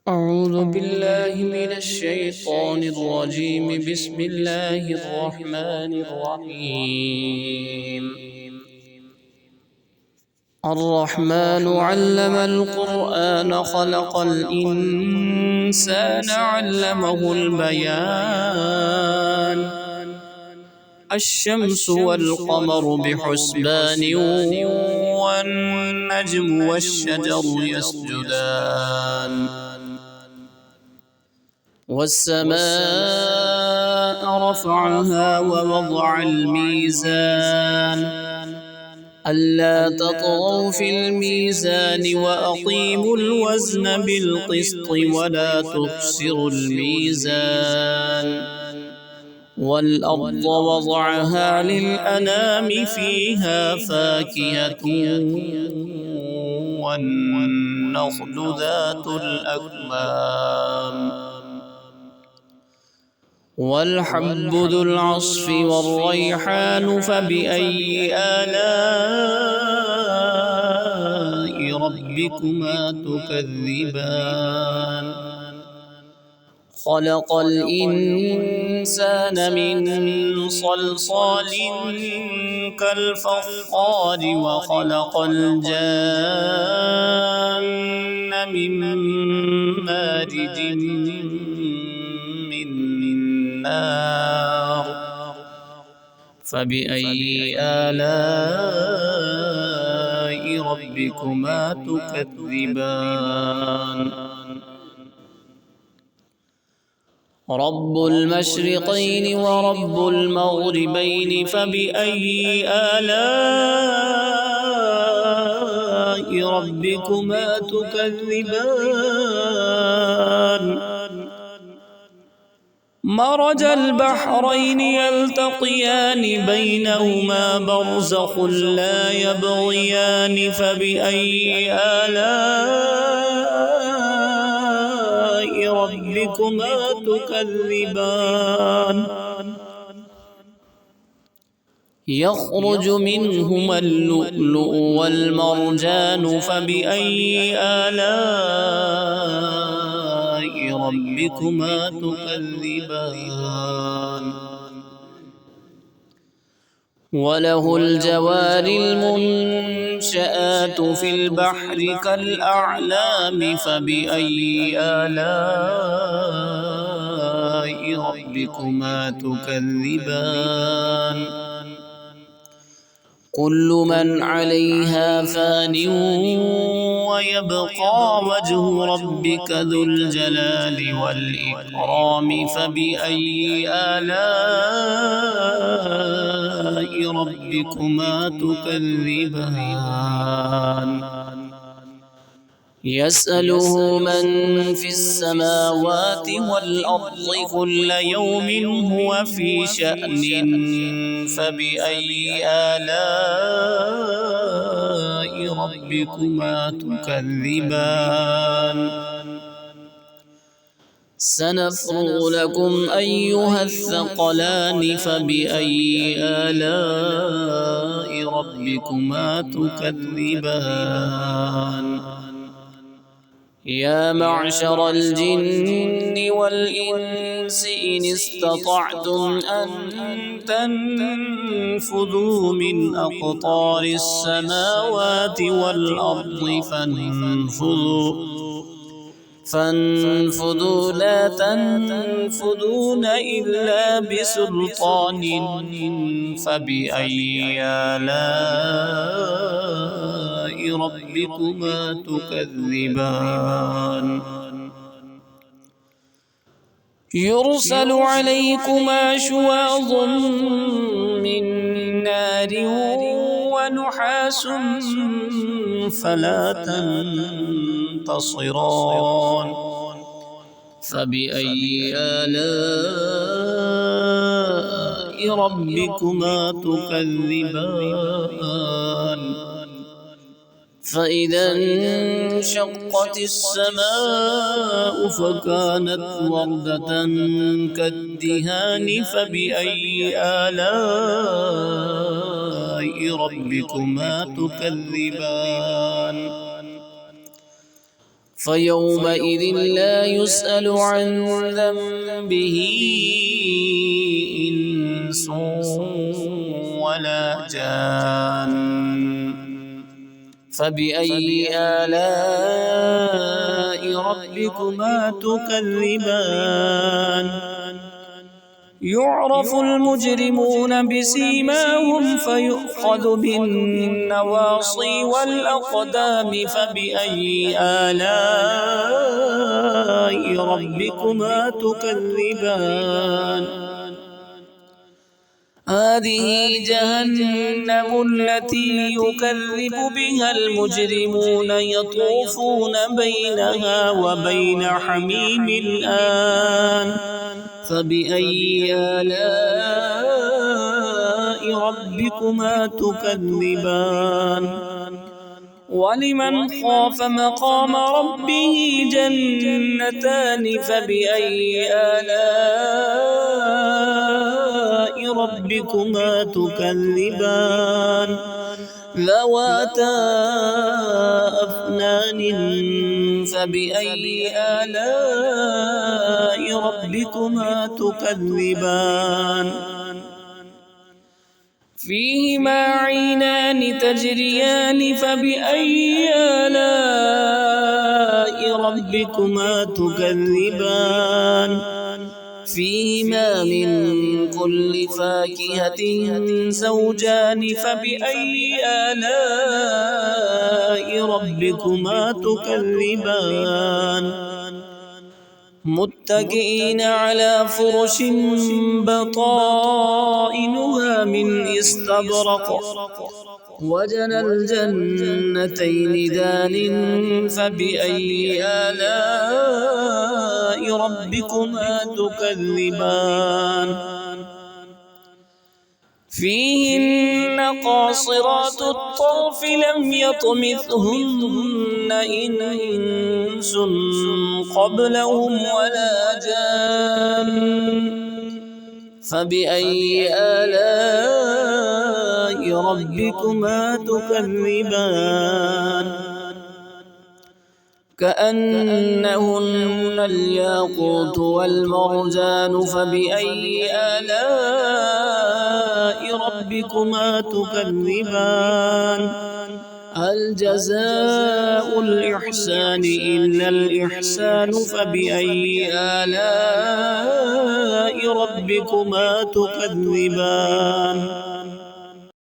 أعوذ بالله من الشيطان الرجيم. بسم الله الرحمن الرحيم. الرحمن علم القرآن خلق الإنسان علمه البيان. الشمس والقمر بحسبان والنجم والشجر يسجدان والسماء رفعها ووضع الميزان ألا تطغوا في الميزان وأقيموا الوزن بالقسط ولا تخسروا الميزان والأرض وضعها للأنام فيها فاكهة والنخل ذات الأكمام والحب ذو العصف والريحان فبأي آلاء ربكما تكذبان خلق الإنسان من صلصال كالفخار وخلق الجان من مارج من نار فبأي آلاء ربكما تكذبان رب المشرقين ورب المغربين فبأي آلاء ربكما تكذبان مرج البحرين يلتقيان بينهما برزخ لا يبغيان فبأي آلاء ربكما تكذبان يخرج منهما اللؤلؤ والمرجان فبأي آلاء ربكما تكذبان وله الجوار المنشآت في البحر كالأعلام فبأي آلاء ربكما تكذبان كل من عليها فان ويبقى وجه ربك ذو الجلال والإكرام فبأي آلاء ربكما تكذبان يسأله من في السماوات والأرض كل يوم هو في شأن فبأي آلاء ربكما تكذبان سنفرغ لكم أيها الثقلان فبأي آلاء ربكما تكذبان يا معشر الجن والإنس إن استطعتم أن تنفذوا من أقطار السماوات والأرض فانفذوا لا تنفذون إلا بسلطان فبأي آلاء ربكما تكذبان يرسل عليكما شواظ من نار ونحاس فلا تنتصران فبأي آلاء ربكما تكذبان فإذا انشقت السماء فكانت وردة كالدهان فبأي آلاء ربكما تكذبان فيومئذ لا يسأل عن ذنبه إنس ولا جان. فبأي آلاء ربكما تكذبان؟ يعرف المجرمون بسيماهم فيؤخذ بالنواصي والأقدام. فبأي آلاء ربكما تكذبان؟ هذه جهنم التي يكذب بها المجرمون يطوفون بينها وبين حميم الآن. فبأي آلاء ربكما تكذبان؟ ولمن خاف مقام ربه جنتان. فبأي آلاء ربكما تكذبان؟ ذواتا أفنان. فبأي آلاء ربكما تكذبان؟ فيهما عينان تجريان. فبأي آلاء ربكما تكذبان؟ فيهما من كل فاكهة زوجان. فبأي آلاء ربكما تكذبان؟ متكئين على فرش بطائنها من استبرق وجنى الجنتين دان. فبأي آلاء ربكما تكذبان؟ فيهن قاصرات الطرف لم يطمثهن إنس قبلهم ولا جان. فبأي آلاء ربكما تكذبان؟ كأنهن الياقوت والمرجان. فبأي آلاء ربكما تكذبان؟ هل جزاء الإحسان إلا الإحسان؟ فبأي آلاء ربكما تكذبان؟